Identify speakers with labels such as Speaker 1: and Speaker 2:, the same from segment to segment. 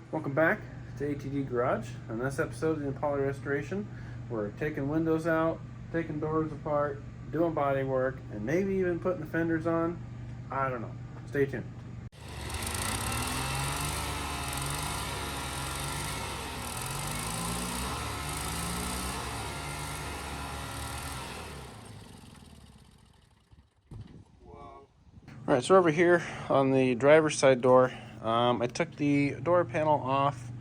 Speaker 1: Welcome back to ATD Garage. On this episode of the Impala Restoration, we're taking windows out, taking doors apart, doing body work, and maybe even putting the fenders on. I don't know. Stay tuned. Alright, so over here on the driver's side door, I took the door panel off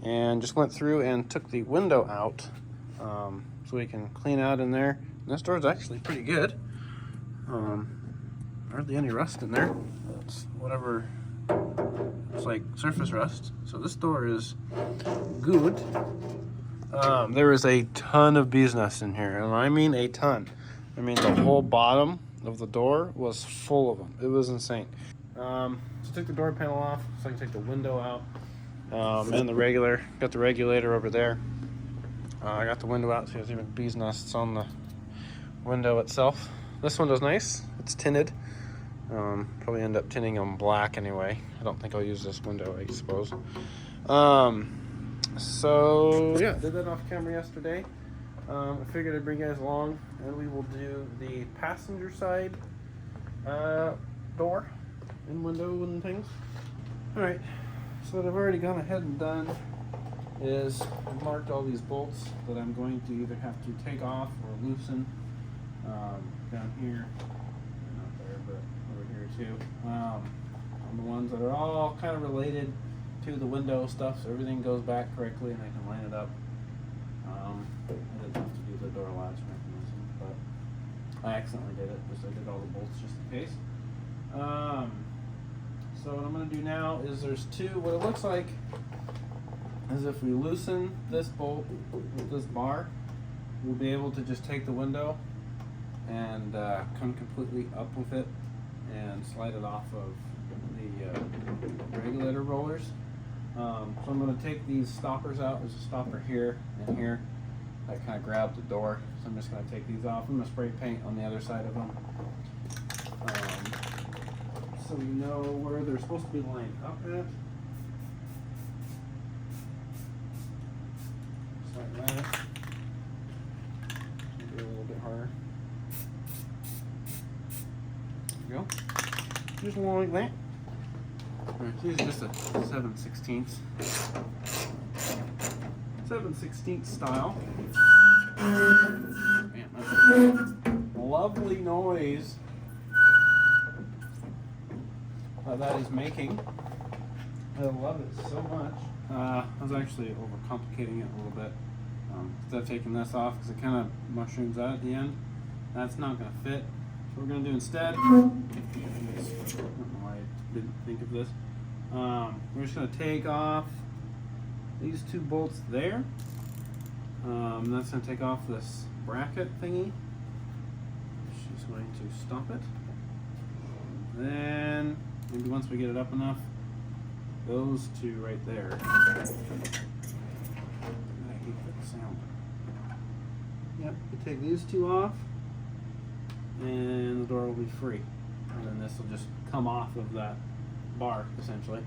Speaker 1: and just went through and took the window out so we can clean out in there. And this door is actually pretty good. Hardly any rust in there. It's whatever, it's like surface rust. So this door is good. There is a ton of bees nests in here, and I mean a ton. I mean the whole bottom of the door was full of them. It was insane. So took the door panel off so I can take the window out. And got the regulator over there. I got the window out so there's even bees nests on the window itself. This window's nice. It's tinted. Probably end up tinting them black anyway. I don't think I'll use this window, I suppose. So yeah, did that off camera yesterday. I figured I'd bring you guys along and we will do the passenger side door and window and things. Alright, so what I've already gone ahead and done is I've marked all these bolts that I'm going to either have to take off or loosen down here, not there, but over here too. On the ones that are all kind of related to the window stuff, so everything goes back correctly and I can line it up. I didn't have to do the door latch mechanism, but I accidentally did it, just I did all the bolts just in case. So what I'm going to do now is there's what it looks like is if we loosen this bolt with this bar, we'll be able to just take the window and come completely up with it and slide it off of the regulator rollers. So I'm going to take these stoppers out. There's a stopper here and here that kind of grab the door. So I'm just going to take these off. I'm going to spray paint on the other side of them. So we know where they're supposed to be lined up at. Just like that. Maybe a little bit harder. There we go. Just like that. Alright, so these are just a 7/16 style. Man, that's a lovely noise that is making. I love it so much. I was actually overcomplicating it a little bit. Instead of taking this off, because it kind of mushrooms out at the end. That's not going to fit. So what we're going to do instead, I don't know why I didn't think of this. We're just going to take off these two bolts there. That's going to take off this bracket thingy. She's going to stop it. Then, maybe once we get it up enough, those two right there. I hate that sound. Yep, we take these two off, and the door will be free. And then this will just come off of that bar, essentially.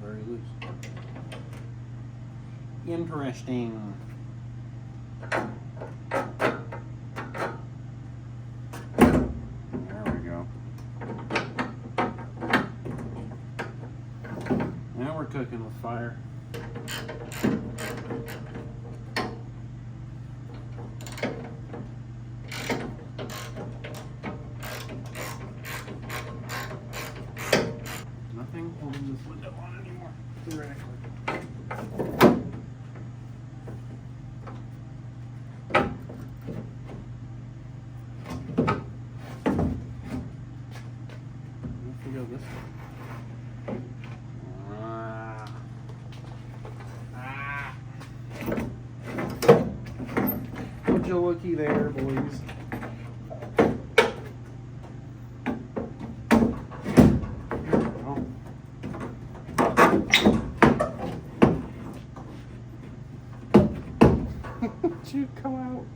Speaker 1: Very loose. Interesting. There we go. Now we're cooking with fire. Nothing holding this window on anymore, theoretically. If we go this way. Would you looky there, boys? you come out?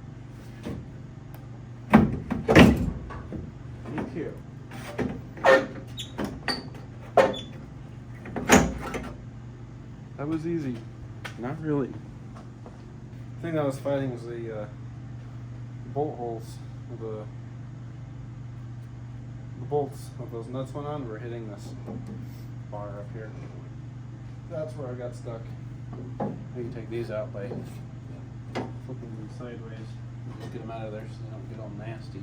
Speaker 1: Me too. That was easy. Not really. The thing I was fighting was the bolt holes. The bolts of those nuts went on were hitting this bar up here. That's where I got stuck. You can take these out by flipping them sideways. Just get them out of there so they don't get all nasty.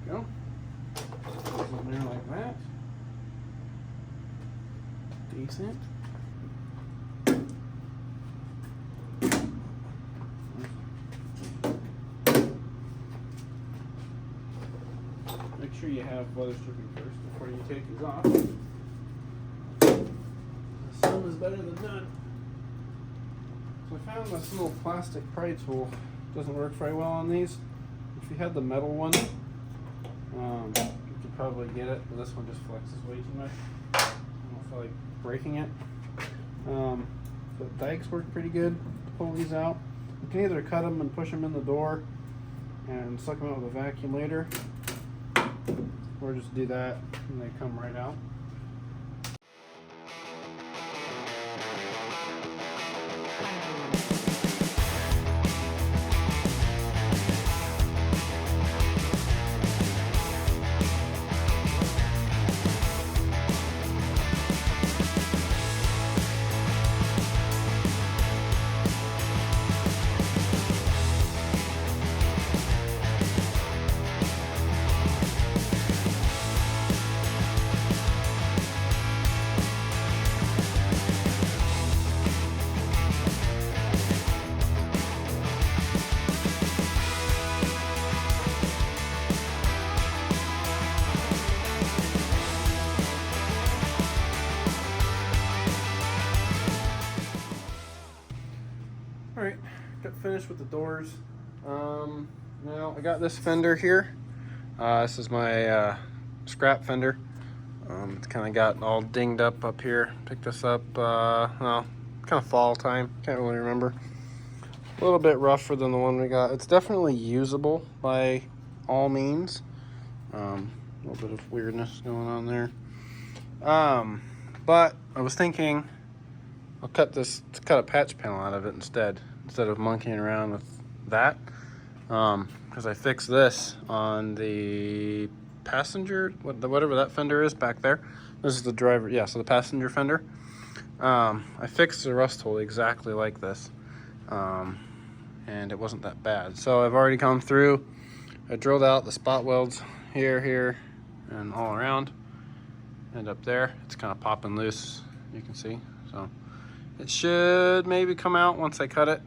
Speaker 1: Go. Something there like that. Decent. Make sure you have weather stripping first before you take these off. Some is better than none. So I found this little plastic pry tool doesn't work very well on these. If you had the metal one, you could probably get it, but this one just flexes way too much. I don't feel like breaking it. The dikes work pretty good to pull these out. You can either cut them and push them in the door and suck them out with a vacuum later, or just do that and they come right out. Alright, got finished with the doors. Now I got this fender here. This is my scrap fender. It's kind of got all dinged up here. Picked this up, well, kind of fall time. Can't really remember. A little bit rougher than the one we got. It's definitely usable by all means. A little bit of weirdness going on there. But I was thinking I'll cut a patch panel out of it instead of monkeying around with that. Because I fixed this on the passenger, whatever that fender is back there. This is the driver, yeah, so the passenger fender. I fixed the rust hole exactly like this. And it wasn't that bad. So I've already come through. I drilled out the spot welds here, and all around. And up there, it's kind of popping loose, you can see. So it should maybe come out once I cut it.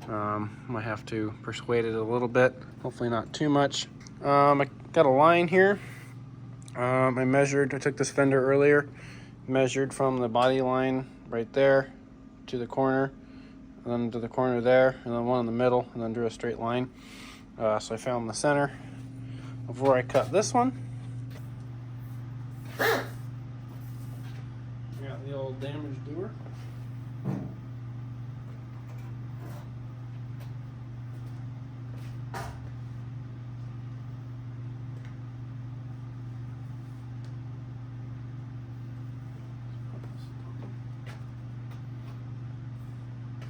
Speaker 1: Might have to persuade it a little bit, hopefully not too much. I got a line here. I took this fender earlier, measured from the body line right there to the corner, and then to the corner there, and then one in the middle, and then drew a straight line. So I found the center of where I cut this one. Got the old damage doer.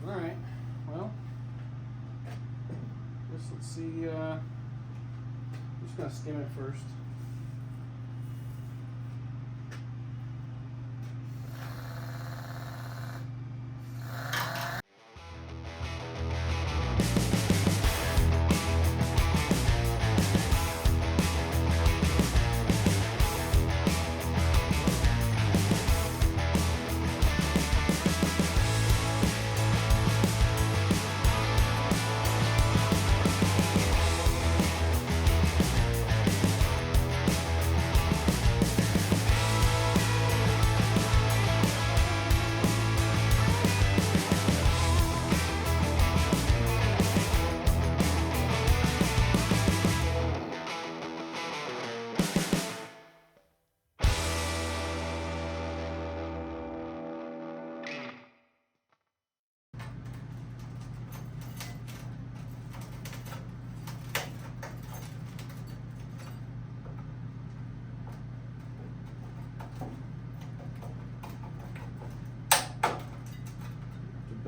Speaker 1: Alright, well, let's see, I'm just going to skim it first.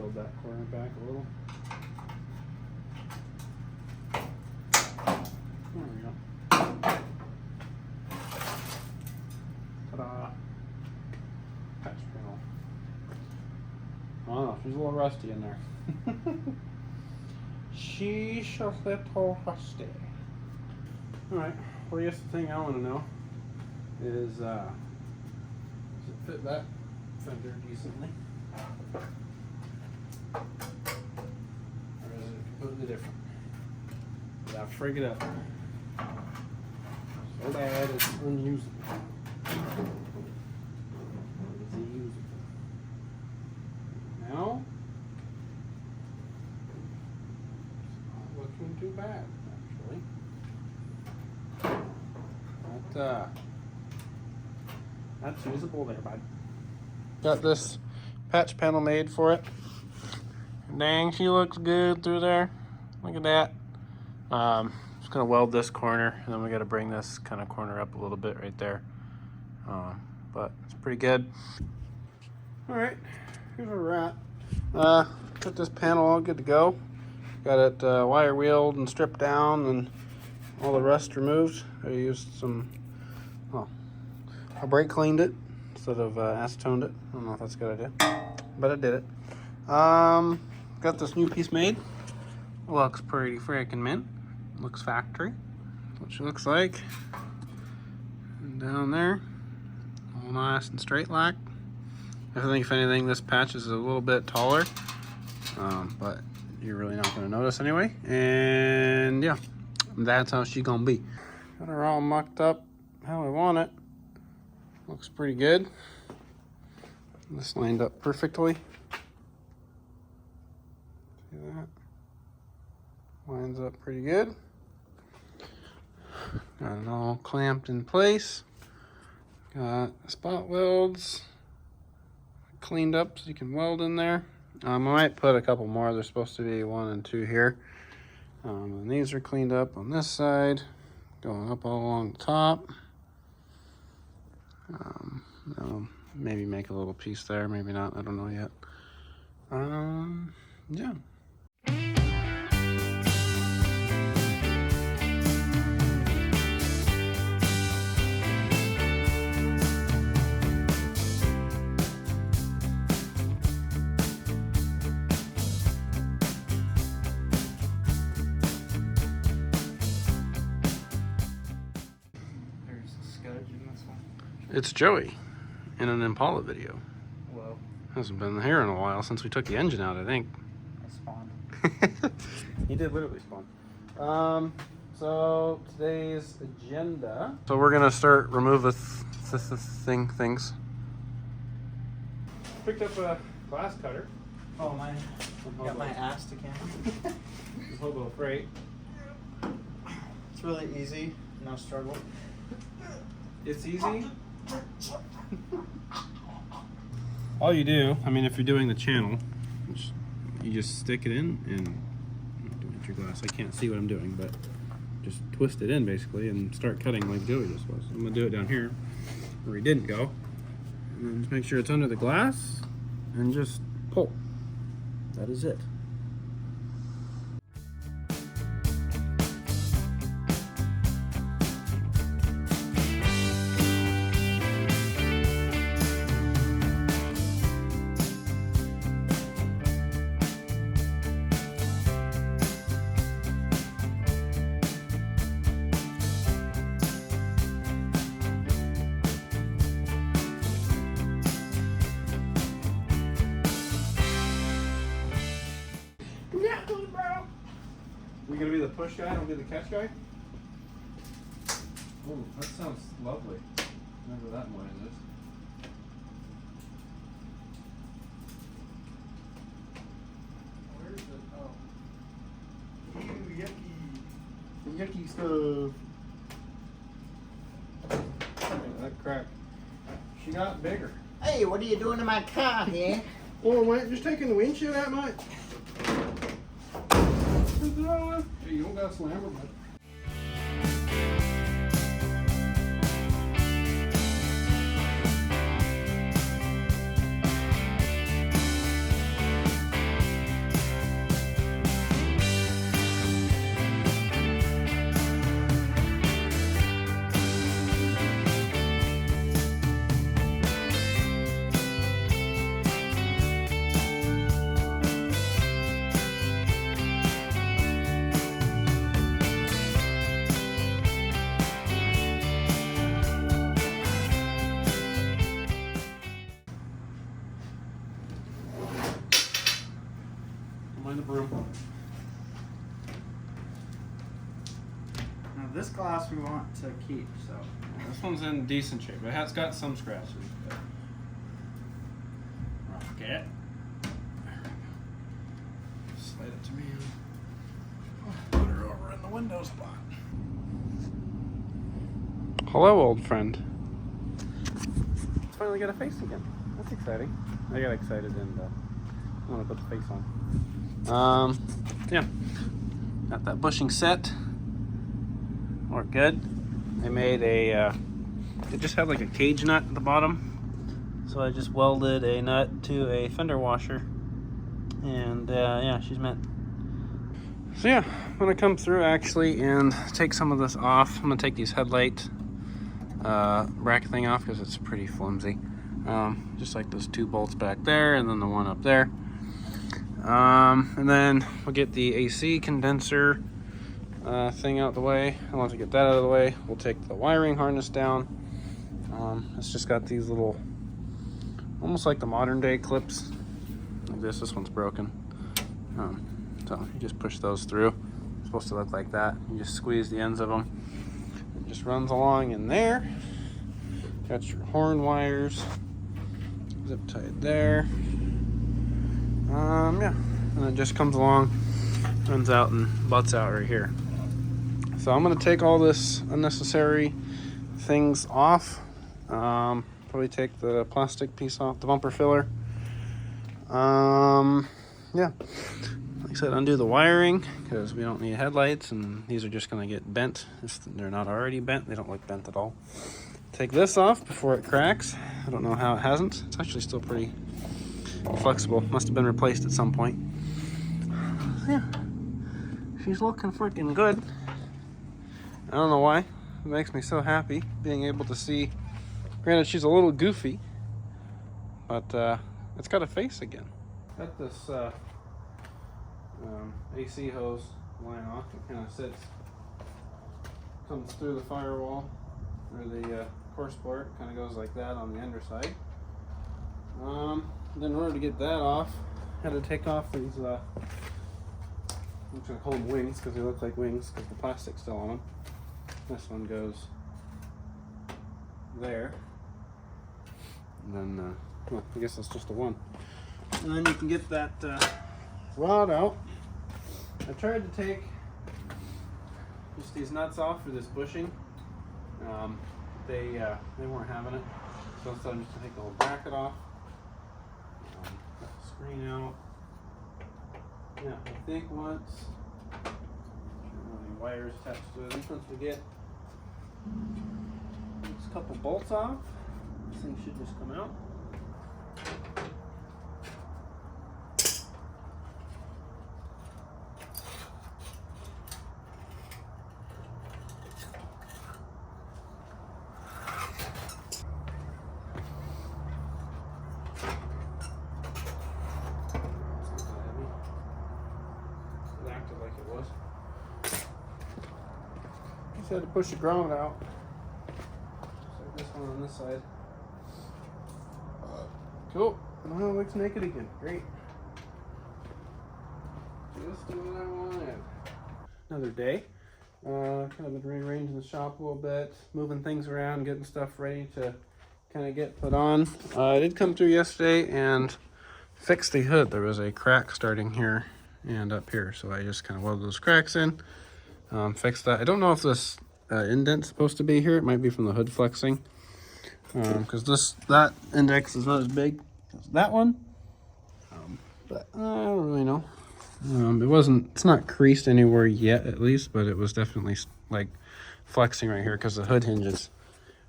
Speaker 1: build that corner back a little. There we go. Ta-da! Patch panel. Oh, she's a little rusty in there. She's a little rusty. Alright, well, I guess the thing I want to know is, does it fit that fender decently? Or is it completely different? Without frig it up. So bad it's unusable. Is it usable? Now, it's not looking too bad, actually. That's usable there, bud. Got this patch panel made for it. Dang, she looks good through there. Look at that. Just gonna weld this corner, and then we gotta bring this kind of corner up a little bit right there. But it's pretty good. All right, here's where we're at. Got this panel all good to go. Got it wire wheeled and stripped down, and all the rust removed. I used some, I brake cleaned it instead of acetoned it. I don't know if that's a good idea, but I did it. Got this new piece made. Looks pretty freaking mint. Looks factory. That's what she looks like. And down there, all nice and straight like. I think if anything, this patch is a little bit taller, but you're really not going to notice anyway. And yeah, that's how she gonna be. Got her all mucked up how I want it. Looks pretty good. This lined up perfectly. See that? Lines up pretty good. Got it all clamped in place. Got spot welds cleaned up so you can weld in there. I might put a couple more. There's supposed to be 1 and 2 here. And these are cleaned up on this side, going up all along the top. I'll maybe make a little piece there, maybe not, I don't know yet. Yeah. It's Joey in an Impala video.
Speaker 2: Whoa.
Speaker 1: Hasn't been here in a while since we took the engine out, I think.
Speaker 2: I spawned.
Speaker 1: He did literally spawn. So today's agenda. So we're gonna start remove things. Picked up a glass cutter.
Speaker 2: Oh my! Got my ass to can.
Speaker 1: Hobo freight.
Speaker 2: It's really easy. No struggle.
Speaker 1: It's easy. All you do, I mean, if you're doing the channel, you just stick it in and I'm doing it with your glass. I can't see what I'm doing, but just twist it in basically and start cutting like Joey just was. I'm gonna do it down here where he didn't go, and then just make sure it's under the glass and just pull. That is it. You gonna be the push guy and I'll be the catch guy? Oh, that sounds lovely. Whatever that noise is. Where is it? Oh. Ew, yucky. Yucky stuff. That cracked. She got bigger.
Speaker 2: Hey, what are you doing to my car here?
Speaker 1: Oh, wait, just taking the windshield that much. Hey, you don't got to slam her, bud. Only the broom.
Speaker 2: Now this glass we want to keep, so.
Speaker 1: This one's in decent shape. It has got some scratches. But... Okay. Slide it to me. Put her over in the window spot. Hello, old friend. It's finally got a face again. That's exciting. I got excited and I want to put the face on. Yeah. Got that bushing set. We're good. I made a, it just had like a cage nut at the bottom. So I just welded a nut to a fender washer. And yeah, she's meant. So yeah, I'm gonna come through actually and take some of this off. I'm gonna take these headlight bracket thing off because it's pretty flimsy. Just like those 2 bolts back there and then the one up there. And then we'll get the AC condenser thing out the way. And once we get that out of the way, we'll take the wiring harness down. It's just got these little, almost like the modern day clips. Like this one's broken. So you just push those through. It's supposed to look like that. You just squeeze the ends of them. It just runs along in there. Got your horn wires. Zip tied there. Yeah. And it just comes along, runs out and butts out right here. So I'm gonna take all this unnecessary things off. Probably take the plastic piece off, the bumper filler. Yeah. Like I said, undo the wiring because we don't need headlights and these are just gonna get bent. They're not already bent, they don't look bent at all. Take this off before it cracks. I don't know how it hasn't. It's actually still pretty flexible. Must have been replaced at some point. Yeah. She's looking freaking good. I don't know why. It makes me so happy being able to see. Granted, she's a little goofy, but it's got a face again. Got this AC hose line off. It kind of sits, comes through the firewall or the core sport. Kind of goes like that on the underside. Then in order to get that off, I had to take off these. I'm just gonna call them wings because they look like wings because the plastic's still on them. This one goes there. And then, well, I guess that's just a one. And then you can get that rod out. I tried to take just these nuts off for this bushing. They weren't having it. So instead I'm just gonna take the whole bracket off. Cut the screen out. Yeah, I think once the wires attached to it, once we get this couple bolts off, this thing should just come out. Just had to push the ground out. So this one on this side. Cool. Now it looks naked again. Great. Just what I wanted. Another day. Kind of been rearranging the shop a little bit, moving things around, getting stuff ready to kind of get put on. I did come through yesterday and fix the hood. There was a crack starting here and up here, so I just kind of welded those cracks in. Fix that. I don't know if this indent's supposed to be here. It might be from the hood flexing, because that index is not as big as that one, but I don't really know. It's not creased anywhere yet, at least, but it was definitely like flexing right here because the hood hinges,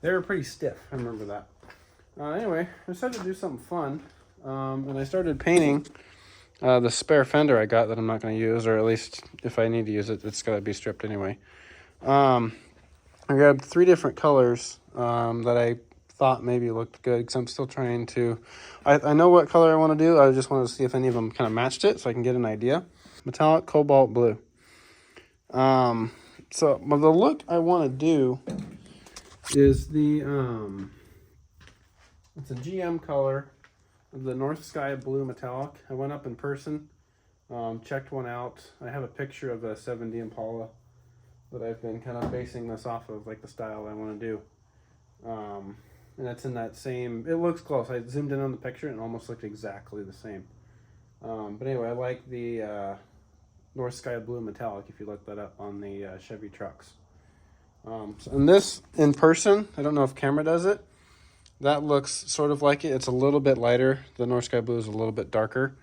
Speaker 1: they were pretty stiff. I remember that. Anyway, I decided to do something fun, and I started painting the spare fender I got that I'm not going to use, or at least if I need to use it, it's got to be stripped anyway. I grabbed 3 different colors that I thought maybe looked good, because I'm still trying to, I know what color I want to do. I just wanted to see if any of them kind of matched it so I can get an idea. Metallic cobalt blue. So the look I want to do is the it's a GM color, the North Sky blue metallic. I went up in person Checked one out. I have a picture of a 7D Impala that I've been kind of basing this off of, like the style I want to do. And it's in that same, it looks close. I zoomed in on the picture and it almost looked exactly the same. But anyway, I like the North Sky Blue Metallic, if you look that up on the Chevy trucks. And this in person, I don't know if camera does it. That looks sort of like it. It's a little bit lighter. The North Sky Blue is a little bit darker.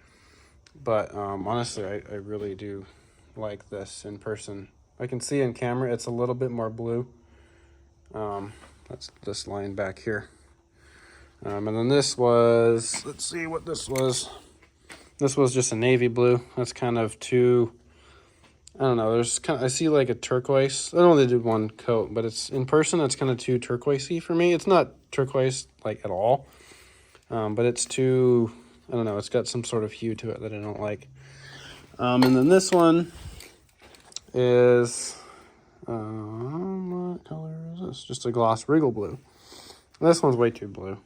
Speaker 1: But honestly, I really do like this in person. I can see in camera it's a little bit more blue. That's this line back here. And then this was, let's see what this was. This was just a navy blue. That's kind of too, I don't know, there's kind of, I see like a turquoise. I know they did one coat, but it's in person, it's kind of too turquoisey for me. It's not turquoise like at all, but it's too, I don't know, it's got some sort of hue to it that I don't like. And then this one is, what color is this? Just a gloss regal blue. This one's way too blue.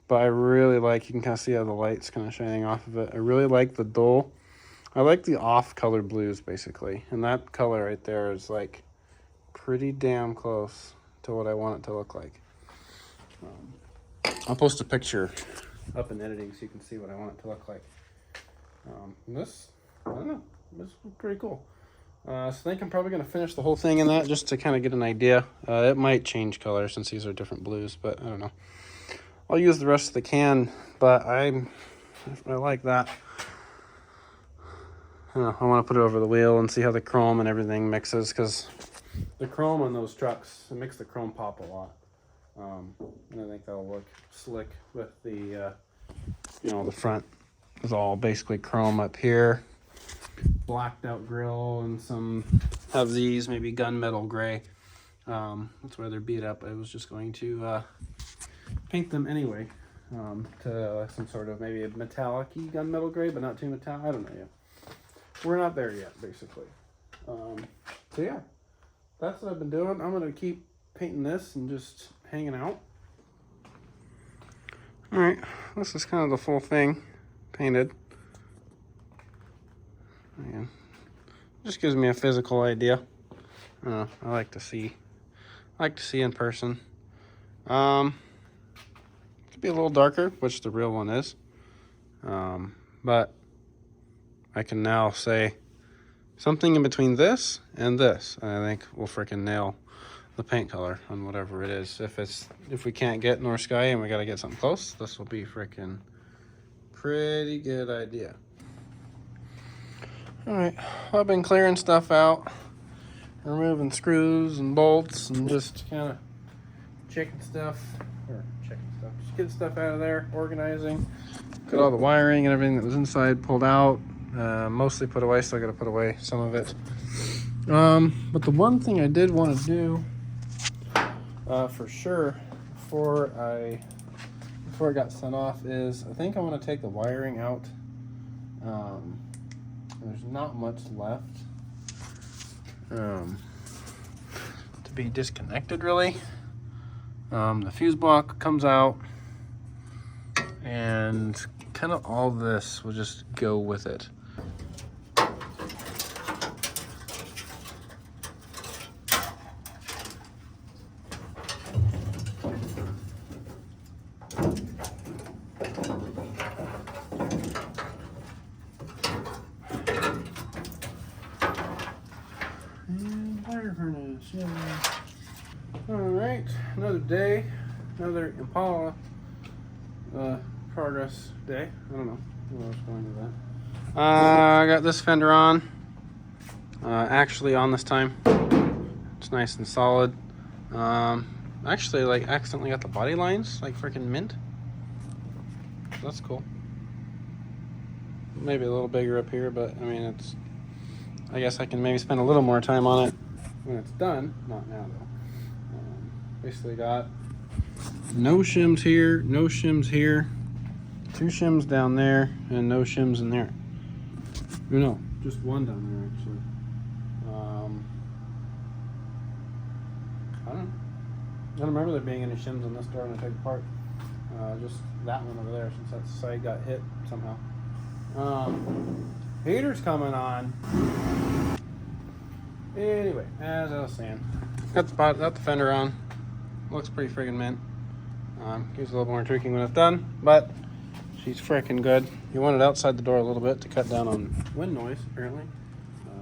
Speaker 1: But I really like, you can kind of see how the light's kind of shining off of it. I really like the dull. I like the off-color blues, basically. And that color right there is, like, pretty damn close to what I want it to look like. I'll post a picture up in editing so you can see what I want it to look like. This, I don't know, this is pretty cool. So I think I'm probably going to finish the whole thing in that just to kind of get an idea. It might change color since these are different blues, but I don't know. I'll use the rest of the can, but I like that. I want to put it over the wheel and see how the chrome and everything mixes, because the chrome on those trucks, it makes the chrome pop a lot. And I think that'll look slick with the, the front is all basically chrome up here. Blacked out grill and some of these, maybe gunmetal gray. That's where they're beat up. I was just going to paint them anyway to some sort of maybe a metallic-y gunmetal gray, but not too metallic. I don't know yet. We're not there yet, basically. So yeah, that's what I've been doing. I'm gonna keep painting this and just hanging out. All right, this is kind of the full thing painted. Yeah. Just gives me a physical idea. I like to see in person. Could be a little darker, which the real one is. But I can now say something in between this and this. And I think we'll freaking nail the paint color on whatever it is. If we can't get North Sky and we gotta get something close, this will be freaking pretty good idea. All right, I've been clearing stuff out, removing screws and bolts, and just kind of checking stuff, just getting stuff out of there, organizing. Got all the wiring and everything that was inside pulled out, mostly put away. Still got to put away some of it. But the one thing I did want to do, for sure, before it got sent off, is I think I want to take the wiring out. There's not much left to be disconnected, really. The fuse block comes out, and kind of all this will just go with it. Alright, another day, another Impala progress day. I don't know what I was going to that. I got this fender on, actually on this time. It's nice and solid. Actually, like, accidentally got the body lines like freaking mint. That's cool. Maybe a little bigger up here, but I mean, I guess I can maybe spend a little more time on it when it's done. Not now though. Basically got no shims here, no shims here, 2 shims down there, and no shims in there. No, just one down there actually. I don't know. I don't remember there being any shims on this door when I took it apart. Just that one over there, since that side got hit somehow. Heater's coming on. Anyway, as I was saying, got the fender on. Looks pretty friggin' mint. Gives a little more tweaking when it's done, but she's freaking good. You want it outside the door a little bit to cut down on wind noise, apparently.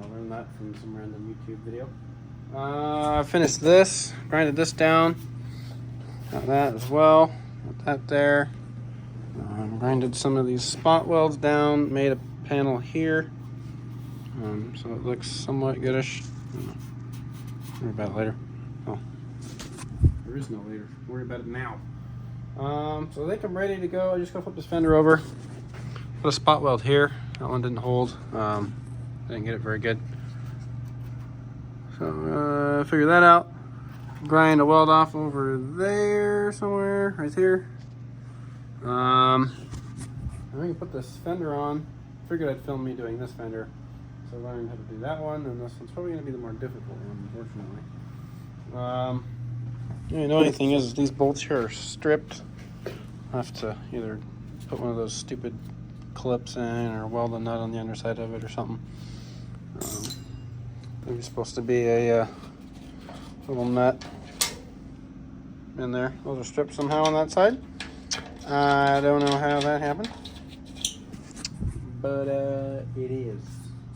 Speaker 1: I learned that from some random YouTube video. I finished this, grinded this down. Got that as well. Got that there. Grinded some of these spot welds down, made a panel here. So it looks somewhat goodish. Worry about it later. Oh, there is no later. Worry about it now. So I think I'm ready to go. I just gotta flip this fender over. Put a spot weld here. That one didn't hold. Didn't get it very good. So figure that out. Grind a weld off over there somewhere, right here. I'm gonna put this fender on. Figured I'd film me doing this fender. So I learned how to do that one, and this one's probably gonna be the more difficult one, unfortunately. The annoying thing is these bolts here are stripped. I have to either put one of those stupid clips in or weld a nut on the underside of it or something. There's supposed to be a little nut in there. Those are stripped somehow on that side. I don't know how that happened, but it is.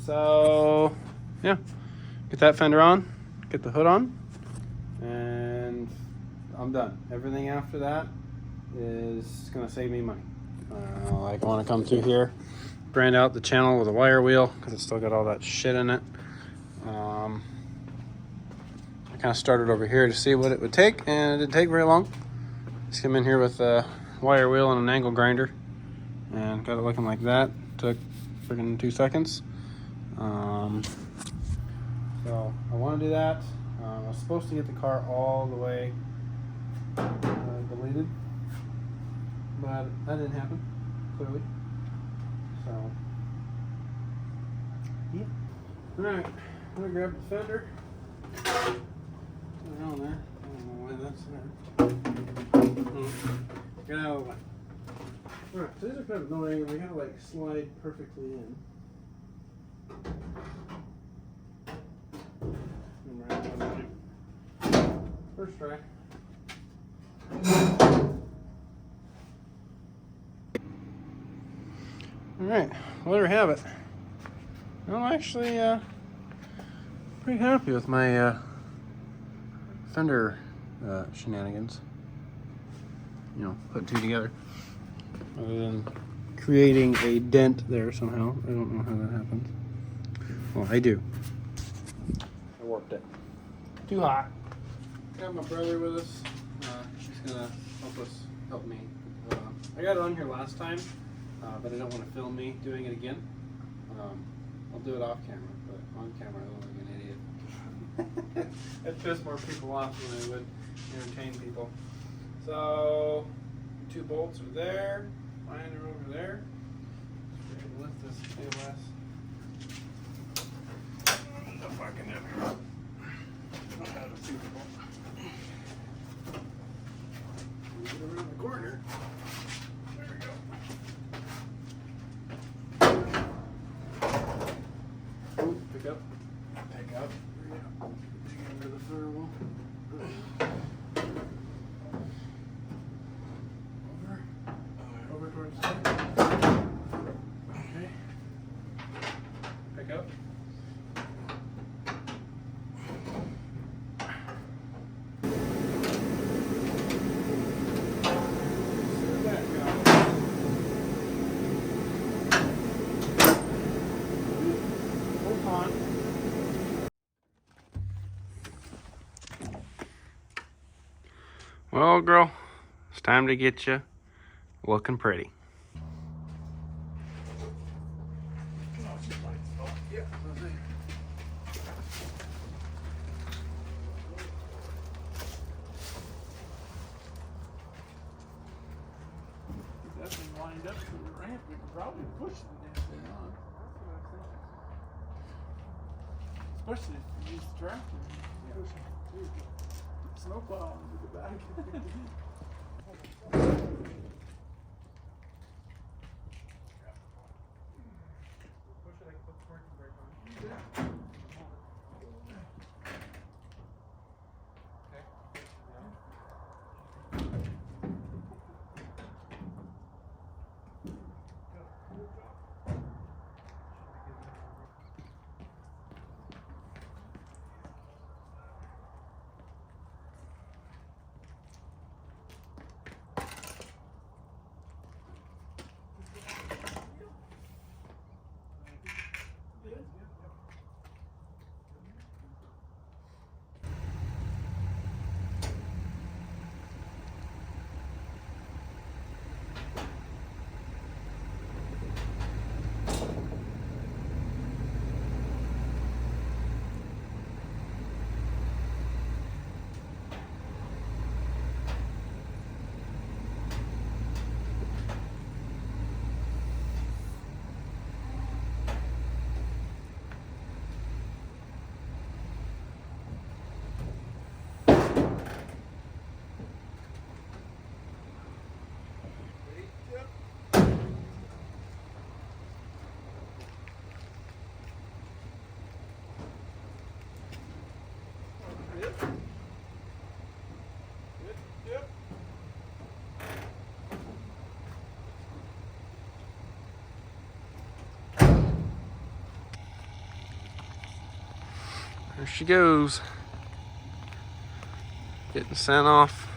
Speaker 1: So yeah, get that fender on, get the hood on, and I'm done. Everything after that is gonna save me money. Like I want to come through here, grind out the channel with a wire wheel because it's still got all that shit in it. I kind of started over here to see what it would take, and it didn't take very long. Just come in here with a wire wheel and an angle grinder, and got it looking like that. Took freaking 2 seconds. So I want to do that. I was supposed to get the car all the way deleted, but that didn't happen, clearly. So yeah. Alright, I'm gonna grab the fender. Put it on there. I don't know why that's there. Get out of the way. Alright, so these are kind of annoying, and they gotta like slide perfectly in. First try. Alright, well there we have it. I'm actually pretty happy with my fender shenanigans. You know, put two together. Other than creating a dent there somehow. I don't know how that happened. Well, I do. I warped it. Too hot. Got my brother with us. He's gonna help me. I got it on here last time, but I don't want to film me doing it again. I'll do it off camera, but on camera I look like an idiot. It pissed more people off than I would entertain people. So, 2 bolts are there. Mine are over there. I can lift this PLS. The fucking everywhere. How to see the bolt. Get around the corner. There we go. Ooh, pick up. Pick up. Yeah. Dig into the firewall. Over towards the side. Okay. Pick up. Well, girl, it's time to get you looking pretty. Definitely lined up to the ramp. We could probably push the damn thing on. Especially if you use the tractor. Yeah. Snowplow into the back. Push it
Speaker 3: There she goes. Getting sent off